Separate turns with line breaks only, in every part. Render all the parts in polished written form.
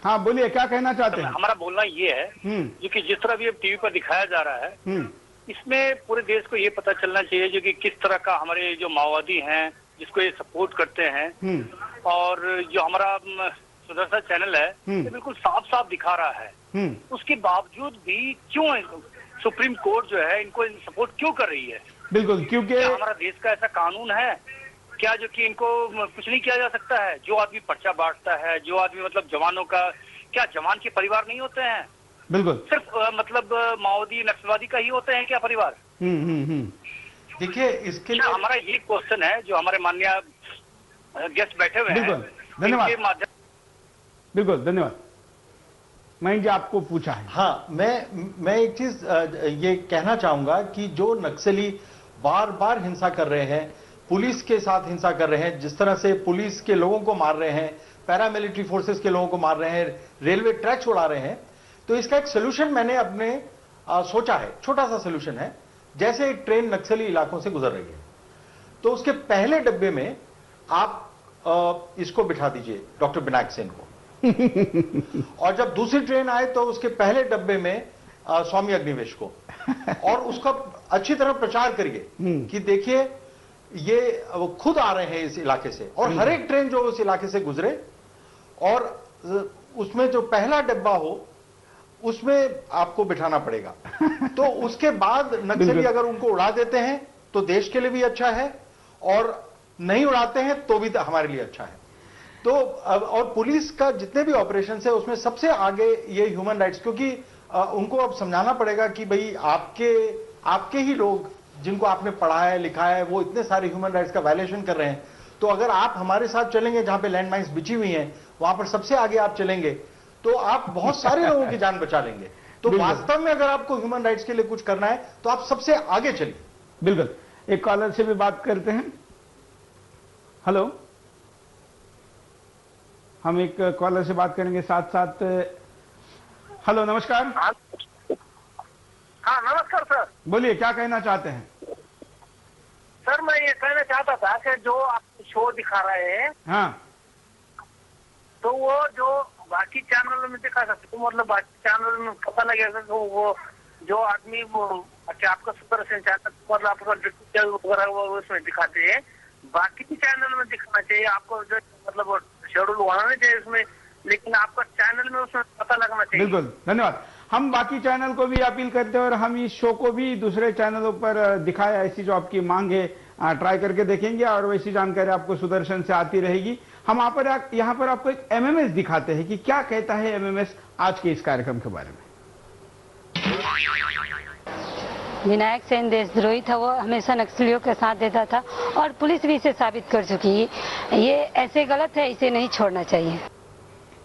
हाँ बोलिए, क्या कहना चाहते हैं?
हमारा बोलना ये है जो कि जिस तरह भी अब टीवी पर दिखाया जा रहा है, इसमें पूरे देश को ये पता चलना चाहिए जो कि किस तरह का हमारे जो माओवादी हैं जिसको ये सपोर्ट करते हैं, और जो हमारा सुदर्शन चैनल है ये बिल्कुल साफ साफ दिखा रहा है, उसके बावजूद भी क्यों सुप्रीम कोर्ट जो है इनको सपोर्ट क्यों कर रही है?
बिल्कुल, क्योंकि
हमारा देश का ऐसा कानून है क्या जो कि इनको कुछ नहीं किया जा सकता है? जो आदमी पर्चा बांटता है, जो आदमी मतलब जवानों का, क्या जवान के परिवार नहीं होते हैं?
बिल्कुल,
सिर्फ मतलब माओवादी नक्सलवादी का ही होते हैं क्या परिवार?
देखिए, इसके लिए
हमारा ये क्वेश्चन है जो हमारे माननीय गेस्ट बैठे हुए हैं,
धन्यवाद, बिल्कुल धन्यवाद। मैं जी आपको पूछा है।
हाँ, मैं एक चीज ये कहना चाहूंगा कि जो नक्सली बार बार हिंसा कर रहे हैं, पुलिस के साथ हिंसा कर रहे हैं, जिस तरह से पुलिस के लोगों को मार रहे हैं, पैरामिलिट्री फोर्सेस के लोगों को मार रहे हैं, रेलवे ट्रैक छोड़ा रहे हैं, तो इसका एक सोल्यूशन मैंने अपने सोचा है। छोटा सा सोल्यूशन है। जैसे एक ट्रेन नक्सली इलाकों से गुजर रही है, तो उसके पहले डब्बे में आप इसको बिठा दीजिए, डॉक्टर विनायक सेन को। और जब दूसरी ट्रेन आए तो उसके पहले डब्बे में स्वामी अग्निवेश को, और उसका अच्छी तरह प्रचार करिए कि देखिए ये वो खुद आ रहे हैं इस इलाके से, और हर एक ट्रेन जो उस इलाके से गुजरे और उसमें जो पहला डब्बा हो उसमें आपको बिठाना पड़ेगा। तो उसके बाद नक्सली अगर उनको उड़ा देते हैं तो देश के लिए भी अच्छा है, और नहीं उड़ाते हैं तो भी हमारे लिए अच्छा है। तो और पुलिस का जितने भी ऑपरेशन है उसमें सबसे आगे ये ह्यूमन राइट्स, क्योंकि उनको अब समझाना पड़ेगा कि भाई आपके ही लोग जिनको आपने पढ़ा है लिखा है वो इतने सारे ह्यूमन राइट्स का वायलेशन कर रहे हैं, तो अगर आप हमारे साथ चलेंगे जहां पे लैंड माइन्स बिछी हुई हैं वहां पर सबसे आगे आप चलेंगे तो आप बहुत सारे लोगों की जान बचा लेंगे। तो वास्तव में अगर आपको ह्यूमन राइट्स के लिए कुछ करना है तो आप सबसे आगे चलिए।
बिल्कुल। एक कॉलर से भी बात करते हैं। हेलो, हम एक कॉलर से बात करेंगे साथ साथ। हेलो, नमस्कार।
हाँ नमस्कार सर,
बोलिए, क्या कहना चाहते हैं?
सर मैं ये कहना चाहता था कि जो आप शो दिखा रहे हैं,
हाँ,
तो वो जो बाकी चैनल में दिखा सकते, तो मतलब बाकी चैनल में पता लगेगा तो वो जो आदमी वो अच्छा आपका सुदर्शन चैनल मतलब आपका वगैरह वो उसमें दिखाते हैं, बाकी चैनल में दिखाना चाहिए आपको, जो मतलब शेड्यूल होना नहीं चाहिए इसमें, लेकिन आपका चैनल में उसमें पता लगना चाहिए।
बिल्कुल, धन्यवाद। हम बाकी चैनल को भी अपील करते हैं और हम इस शो को भी दूसरे चैनलों पर दिखाया, ऐसी जो आपकी मांग है ट्राई करके देखेंगे और वैसी जानकारी आपको सुदर्शन से आती रहेगी। हम यहाँ पर आपको एक एमएमएस दिखाते हैं कि क्या कहता है एमएमएस आज के इस कार्यक्रम के बारे में।
विनायक सेन देशद्रोही था, वो हमेशा नक्सलियों के साथ देता था और पुलिस भी इसे साबित कर चुकी है। ये ऐसे गलत है, इसे नहीं छोड़ना चाहिए।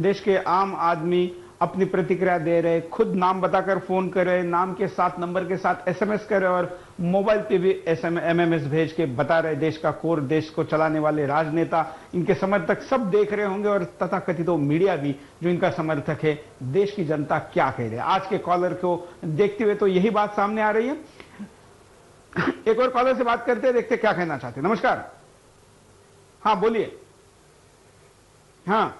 देश के आम आदमी अपनी प्रतिक्रिया दे रहे, खुद नाम बताकर फोन कर रहे, नाम के साथ नंबर के साथ एसएमएस कर रहे और मोबाइल पे भी एमएमएस भेज के बता रहे। देश का कोर, देश को चलाने वाले राजनेता, इनके समर्थक सब देख रहे होंगे और तथाकथित मीडिया भी जो इनका समर्थक है। देश की जनता क्या कह रही है आज के कॉलर को देखते हुए, तो यही बात सामने आ रही है। एक और कॉलर से बात करते हैं, देखते क्या कहना चाहते हैं। नमस्कार। हाँ बोलिए। हाँ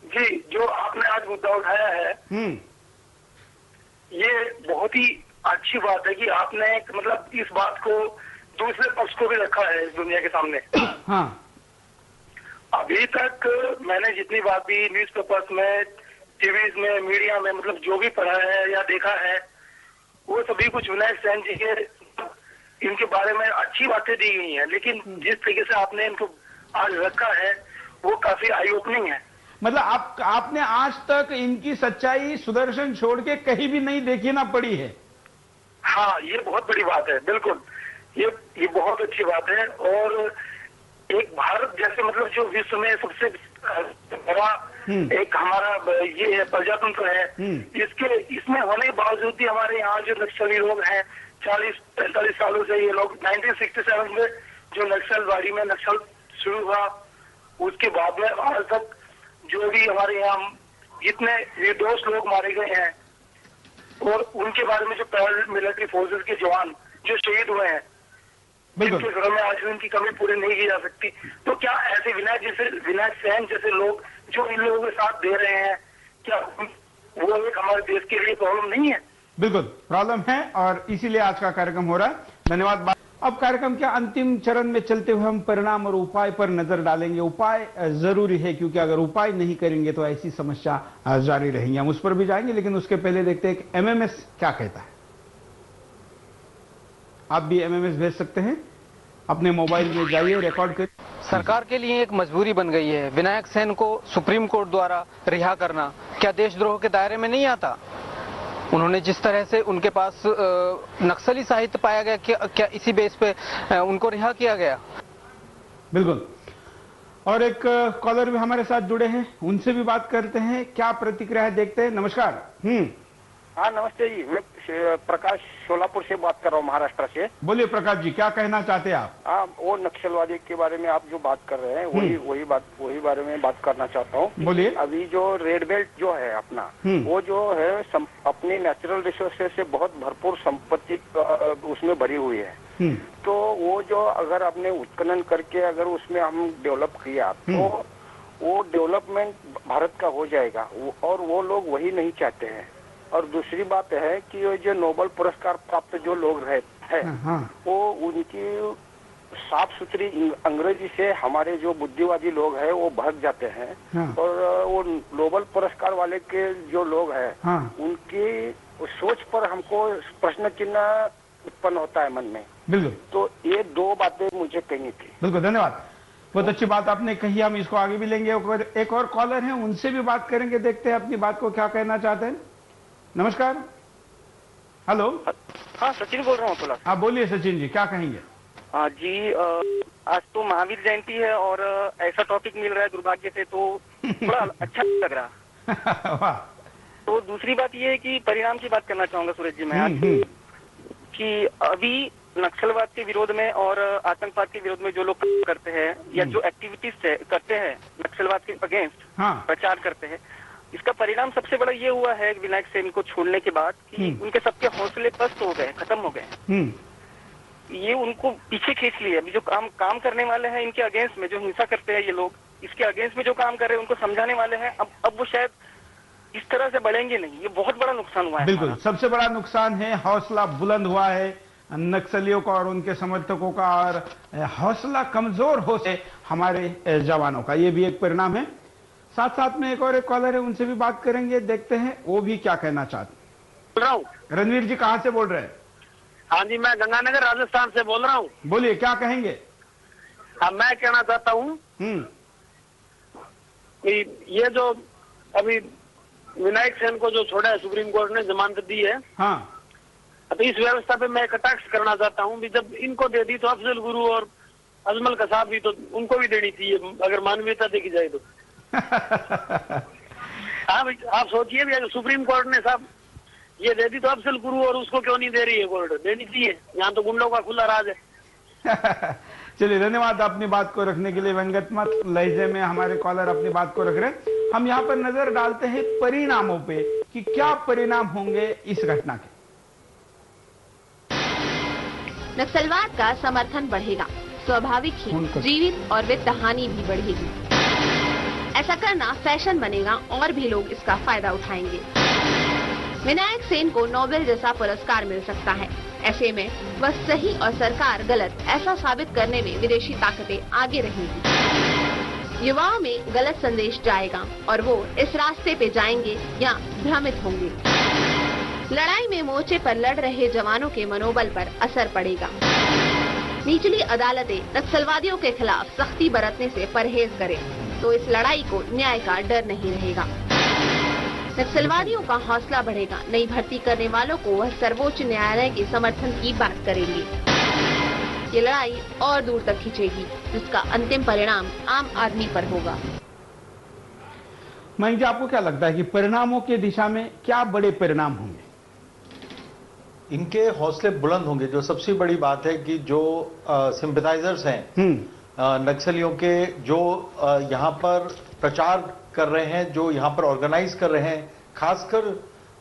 जी, जो आपने आज मुद्दा उठाया है ये बहुत ही अच्छी बात है कि आपने मतलब इस बात को दूसरे पक्ष को भी रखा है इस दुनिया के सामने।
हाँ।
अभी तक मैंने जितनी बात भी न्यूज़पेपर्स में, टीवीज में, मीडिया में मतलब जो भी पढ़ा है या देखा है, वो सभी कुछ विनायक सेन जी के इनके बारे में अच्छी बातें दी गई हैं, लेकिन जिस तरीके से आपने इनको आज रखा है वो काफी आई ओपनिंग है।
मतलब आपने आज तक इनकी सच्चाई सुदर्शन छोड़ के कहीं भी नहीं देखी ना पड़ी है।
हाँ, ये बहुत बड़ी बात है। बिल्कुल, ये बहुत अच्छी बात है। और एक भारत जैसे मतलब जो विश्व में सबसे बड़ा एक हमारा ये है प्रजातंत्र है, इसमें होने के बावजूद भी हमारे यहाँ जो नक्सली लोग हैं 40-45 सालों से, ये लोग 1967 में जो नक्सलवाड़ी में नक्सल शुरू हुआ, उसके बाद में आज तक जो भी हमारे यहाँ जितने निर्दोष लोग मारे गए हैं और उनके बारे में जो पैरामिलिट्री फोर्सेस के जवान जो शहीद हुए हैं, जिनके घरों में आज भी उनकी कमी पूरी नहीं की जा सकती, तो क्या ऐसे विनायक सेन जैसे लोग जो इन लोगों के साथ दे रहे हैं, क्या वो एक हमारे देश के लिए प्रॉब्लम नहीं है?
बिल्कुल प्रॉब्लम है और इसीलिए आज का कार्यक्रम हो रहा है। धन्यवाद। अब कार्यक्रम के अंतिम चरण में चलते हुए हम परिणाम और उपाय पर नजर डालेंगे। उपाय जरूरी है क्योंकि अगर उपाय नहीं करेंगे तो ऐसी समस्या जारी रहेंगी। हम उस पर भी जाएंगे, लेकिन उसके पहले देखते हैं कि एमएमएस क्या कहता है। आप भी एमएमएस भेज सकते हैं, अपने मोबाइल में जाइए, रिकॉर्ड कर।
सरकार के लिए एक मजबूरी बन गई है विनायक सेन को सुप्रीम कोर्ट द्वारा रिहा करना। क्या देशद्रोह के दायरे में नहीं आता? उन्होंने जिस तरह से उनके पास नक्सली साहित्य पाया गया, क्या इसी बेस पे उनको रिहा किया गया?
बिल्कुल। और एक कॉलर भी हमारे साथ जुड़े हैं, उनसे भी बात करते हैं, क्या प्रतिक्रिया है देखते हैं। नमस्कार।
हाँ नमस्ते जी, मैं प्रकाश सोलापुर से बात कर रहा हूँ, महाराष्ट्र से।
बोलिए प्रकाश जी, क्या कहना चाहते हैं आप?
हाँ, वो नक्सलवादी के बारे में आप जो बात कर रहे हैं वही बारे में बात करना चाहता हूँ।
बोलिए।
अभी जो रेड बेल्ट जो है अपना, वो जो है अपनी नेचुरल रिसोर्सेज से बहुत भरपूर संपत्ति उसमें भरी हुई है। तो वो जो अगर आपने उत्खनन करके अगर उसमें हम डेवलप किया तो वो डेवलपमेंट भारत का हो जाएगा, और वो लोग वही नहीं चाहते हैं। और दूसरी बात है कि ये जो नोबेल पुरस्कार प्राप्त जो लोग हैं वो उनकी साफ सुथरी अंग्रेजी से हमारे जो बुद्धिवादी लोग हैं वो भड़क जाते हैं। और वो नोबेल पुरस्कार वाले के जो लोग हैं उनकी सोच पर हमको प्रश्न चिन्ह उत्पन्न होता है मन में।
बिल्कुल।
तो ये दो बातें मुझे कहनी थी।
बिल्कुल, धन्यवाद। बहुत अच्छी बात आपने कही, हम इसको आगे भी लेंगे। एक और कॉलर है, उनसे भी बात करेंगे, देखते हैं अपनी बात को क्या कहना चाहते हैं। नमस्कार। हेलो।
हाँ सचिन बोल रहा हूँ थोड़ा।
हाँ बोलिए सचिन जी, क्या कहेंगे?
हाँ जी, आज तो महावीर जयंती है और ऐसा टॉपिक मिल रहा है दुर्भाग्य से, तो थोड़ा अच्छा लग रहा।
वाह।
तो दूसरी बात ये है कि परिणाम की बात करना चाहूंगा सूरज जी मैं आज, कि अभी नक्सलवाद के विरोध में और आतंकवाद के विरोध में जो लोग करते हैं या जो एक्टिविटीज करते हैं नक्सलवाद के अगेंस्ट प्रचार करते हैं, इसका परिणाम सबसे बड़ा ये हुआ है विनायक सेन को छोड़ने के बाद कि उनके सबके हौसले पस्त हो गए, खत्म हो गए। ये उनको पीछे खींच लिया। अभी जो काम करने वाले हैं इनके अगेंस्ट में, जो हिंसा करते हैं ये लोग, इसके अगेंस्ट में जो काम कर रहे हैं उनको समझाने वाले हैं, अब वो शायद इस तरह से बढ़ेंगे नहीं। ये बहुत बड़ा नुकसान हुआ है।
बिल्कुल, सबसे बड़ा नुकसान है, हौसला बुलंद हुआ है नक्सलियों का और उनके समर्थकों का, और हौसला कमजोर हो से हमारे जवानों का, ये भी एक परिणाम है। साथ साथ में एक कॉलर है, उनसे भी बात करेंगे, देखते हैं वो भी क्या कहना चाहते हैं।
बोल रहा हूँ।
रणवीर जी कहाँ से बोल रहे हैं?
हाँ जी, मैं गंगानगर राजस्थान से बोल रहा हूँ।
बोलिए, क्या कहेंगे?
हाँ, मैं कहना चाहता हूँ कि ये जो अभी विनायक सेन को जो छोड़ा है सुप्रीम कोर्ट ने, जमानत दी है,
हाँ,
तो इस व्यवस्था पे मैं कटाक्ष करना चाहता हूँ भी जब इनको दे दी तो अफजल गुरु और अजमल कसाब भी, तो उनको भी देनी चाहिए अगर मानवीयता देखी जाए तो। आप सोचिए भी अगर सुप्रीम कोर्ट ने साहब ये दे दी तो अफजल गुरु और उसको क्यों नहीं दे रही है कोर्ट? देनी चाहिए। यहाँ तो गुंडों का खुला राज है।
चलिए, धन्यवाद अपनी बात को रखने के लिए। व्यंग्यात्मक लहजे में हमारे कॉलर अपनी बात को रख रहे हैं। हम यहाँ पर नजर डालते हैं परिणामों पे कि क्या परिणाम होंगे इस घटना के।
नक्सलवाद का समर्थन बढ़ेगा, स्वाभाविक ही जीवित और वित्त हानि भी बढ़ेगी। ऐसा करना फैशन बनेगा और भी लोग इसका फायदा उठाएंगे। विनायक सेन को नोबेल जैसा पुरस्कार मिल सकता है। ऐसे में वह सही और सरकार गलत ऐसा साबित करने में विदेशी ताकतें आगे रहेंगी। युवाओं में गलत संदेश जाएगा और वो इस रास्ते पे जाएंगे या भ्रमित होंगे। लड़ाई में मोर्चे पर लड़ रहे जवानों के मनोबल पर असर पड़ेगा। निचली अदालतें नक्सलवादियों के खिलाफ सख्ती बरतने से परहेज करें तो इस लड़ाई को न्याय का डर नहीं रहेगा। नक्सलवादियों का हौसला बढ़ेगा। नई भर्ती करने वालों को वह सर्वोच्च न्यायालय के समर्थन की बात करेंगे। ये लड़ाई और दूर तक खींचेगी, जिसका अंतिम परिणाम आम आदमी पर होगा।
मयंक जी, आपको क्या लगता है कि परिणामों की दिशा में क्या बड़े परिणाम होंगे?
इनके हौसले बुलंद होंगे। जो सबसे बड़ी बात है कि जो सिंपैथाइजर्स हैं नक्सलियों के, जो यहाँ पर प्रचार कर रहे हैं, जो यहाँ पर ऑर्गेनाइज कर रहे हैं, खासकर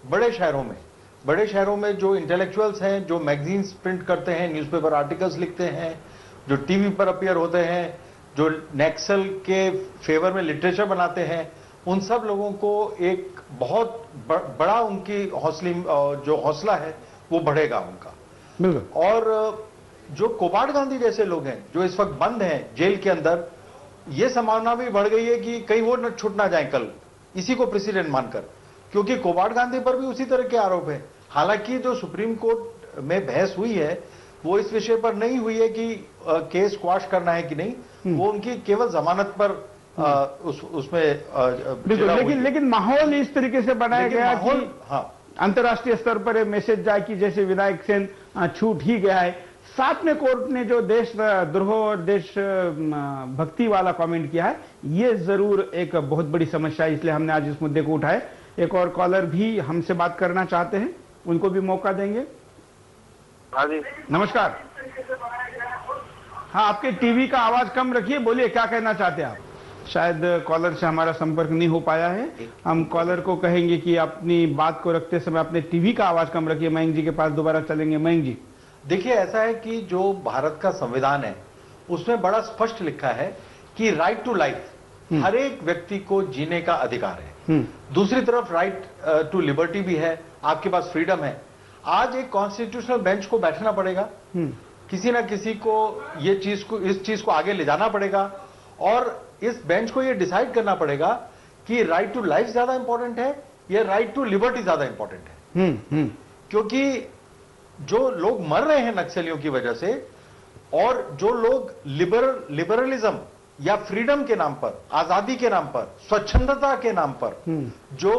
बड़े शहरों में जो इंटेलेक्चुअल्स हैं, जो मैगजीन्स प्रिंट करते हैं, न्यूज़पेपर आर्टिकल्स लिखते हैं, जो टीवी पर अपीयर होते हैं, जो नक्सल के फेवर में लिटरेचर बनाते हैं, उन सब लोगों को एक बहुत बड़ा उनकी जो हौसला है वो बढ़ेगा उनका। और जो कोबाड गांधी जैसे लोग हैं जो इस वक्त बंद हैं जेल के अंदर, ये संभावना भी बढ़ गई है कि कहीं वो न छूट ना जाए कल, इसी को प्रेसिडेंट मानकर, क्योंकि कोबाड गांधी पर भी उसी तरह के आरोप है। हालांकि जो सुप्रीम कोर्ट में बहस हुई है वो इस विषय पर नहीं हुई है कि केस क्वाश करना है कि नहीं, वो उनकी केवल जमानत पर उसमें
लेकिन माहौल इस तरीके से बनाया गया कि अंतर्राष्ट्रीय स्तर पर मैसेज जाए कि जैसे विनायक सेन छूट ही गया है। साथ में कोर्ट ने जो देशद्रोह और देश भक्ति वाला कमेंट किया है, ये जरूर एक बहुत बड़ी समस्या है, इसलिए हमने आज इस मुद्दे को उठाया। एक और कॉलर भी हमसे बात करना चाहते हैं, उनको भी मौका देंगे।
हाँ जी,
नमस्कार। हाँ, आपके टीवी का आवाज कम रखिए, बोलिए क्या कहना चाहते हैं आप। शायद कॉलर से हमारा संपर्क नहीं हो पाया है। हम कॉलर को कहेंगे कि अपनी बात को रखते समय अपने टीवी का आवाज कम रखिए। मयंक जी के पास दोबारा चलेंगे। मयंक जी,
देखिए, ऐसा है कि जो भारत का संविधान है उसमें बड़ा स्पष्ट लिखा है कि राइट टू लाइफ, हर एक व्यक्ति को जीने का अधिकार है। दूसरी तरफ राइट टू लिबर्टी भी है, आपके पास फ्रीडम है। आज एक कॉन्स्टिट्यूशनल बेंच को बैठना पड़ेगा, किसी ना किसी को इस चीज को आगे ले जाना पड़ेगा और इस बेंच को ये डिसाइड करना पड़ेगा कि राइट टू लाइफ ज्यादा इंपॉर्टेंट है या राइट टू लिबर्टी ज्यादा इंपॉर्टेंट है। क्योंकि जो लोग मर रहे हैं नक्सलियों की वजह से, और जो लोग लिबरलिज्म या फ्रीडम के नाम पर, आजादी के नाम पर, स्वच्छंदता के नाम पर जो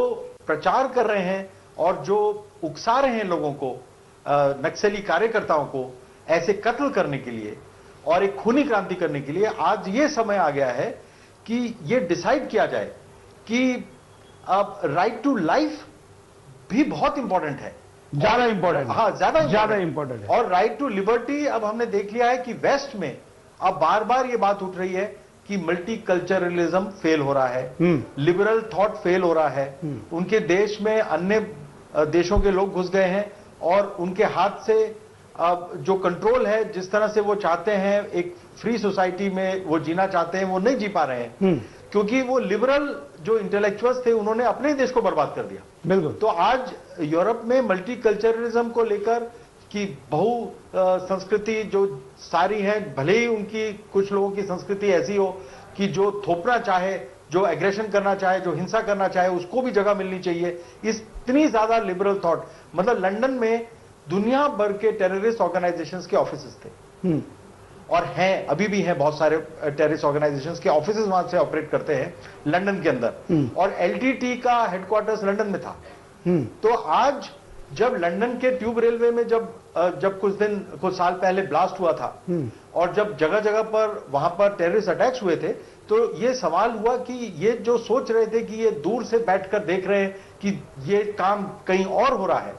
प्रचार कर रहे हैं और जो उकसा रहे हैं लोगों को, नक्सली कार्यकर्ताओं को ऐसे कत्ल करने के लिए और एक खूनी क्रांति करने के लिए, आज ये समय आ गया है कि ये डिसाइड किया जाए कि अब राइट टू लाइफ भी बहुत इंपॉर्टेंट है,
ज्यादा इंपॉर्टेंट।
हाँ, ज्यादा
इंपॉर्टेंट है।
और राइट टू लिबर्टी, अब हमने देख लिया है कि वेस्ट में अब बार बार ये बात उठ रही है कि मल्टीकल्चरलिज्म फेल हो रहा है, लिबरल थॉट फेल हो रहा है, उनके देश में अन्य देशों के लोग घुस गए हैं और उनके हाथ से अब जो कंट्रोल है, जिस तरह से वो चाहते हैं एक फ्री सोसाइटी में वो जीना चाहते हैं, वो नहीं जी पा रहे हैं क्योंकि वो लिबरल जो इंटेलेक्चुअल्स थे उन्होंने अपने देश को बर्बाद कर दिया।
बिल्कुल।
तो आज यूरोप में मल्टीकल्चरलिज्म को लेकर कि बहु संस्कृति जो सारी है, भले ही उनकी कुछ लोगों की संस्कृति ऐसी हो कि जो थोपना चाहे, जो एग्रेशन करना चाहे, जो हिंसा करना चाहे, उसको भी जगह मिलनी चाहिए। इतनी ज्यादा लिबरल थॉट, मतलब लंदन में दुनिया भर के टेररिस्ट ऑर्गेनाइजेशंस के ऑफिसेस थे और हैं, अभी भी हैं बहुत सारे टेररिस्ट ऑर्गेनाइजेशंस के ऑफिसेस वहां से ऑपरेट करते हैं लंदन के अंदर, और एलटीटी का हेडक्वार्टर्स लंदन में था। तो आज जब लंदन के ट्यूब रेलवे में जब कुछ साल पहले ब्लास्ट हुआ था और जब जगह जगह पर वहां पर टेररिस्ट अटैक्स हुए थे, तो ये सवाल हुआ कि ये जो सोच रहे थे कि ये दूर से बैठकर देख रहे हैं कि ये काम कहीं और हो रहा है,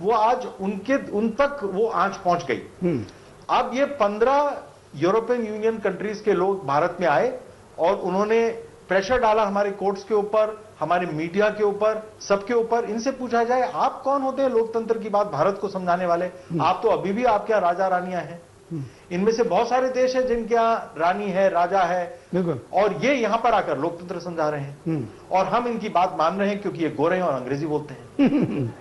वो आज उन तक वो आंच पहुंच गई। अब ये 15 यूरोपियन यूनियन कंट्रीज के लोग भारत में आए और उन्होंने प्रेशर डाला हमारे कोर्ट्स के ऊपर, हमारे मीडिया के ऊपर, सबके ऊपर। इनसे पूछा जाए आप कौन होते हैं लोकतंत्र की बात भारत को समझाने वाले? आप तो अभी भी आपके यहाँ राजा रानियां हैं। इनमें से बहुत सारे देश हैं जिनके यहाँ रानी है, राजा है, और ये यहां पर आकर लोकतंत्र समझा रहे हैं और हम इनकी बात मान रहे हैं क्योंकि ये गोरे हैं और अंग्रेजी बोलते हैं।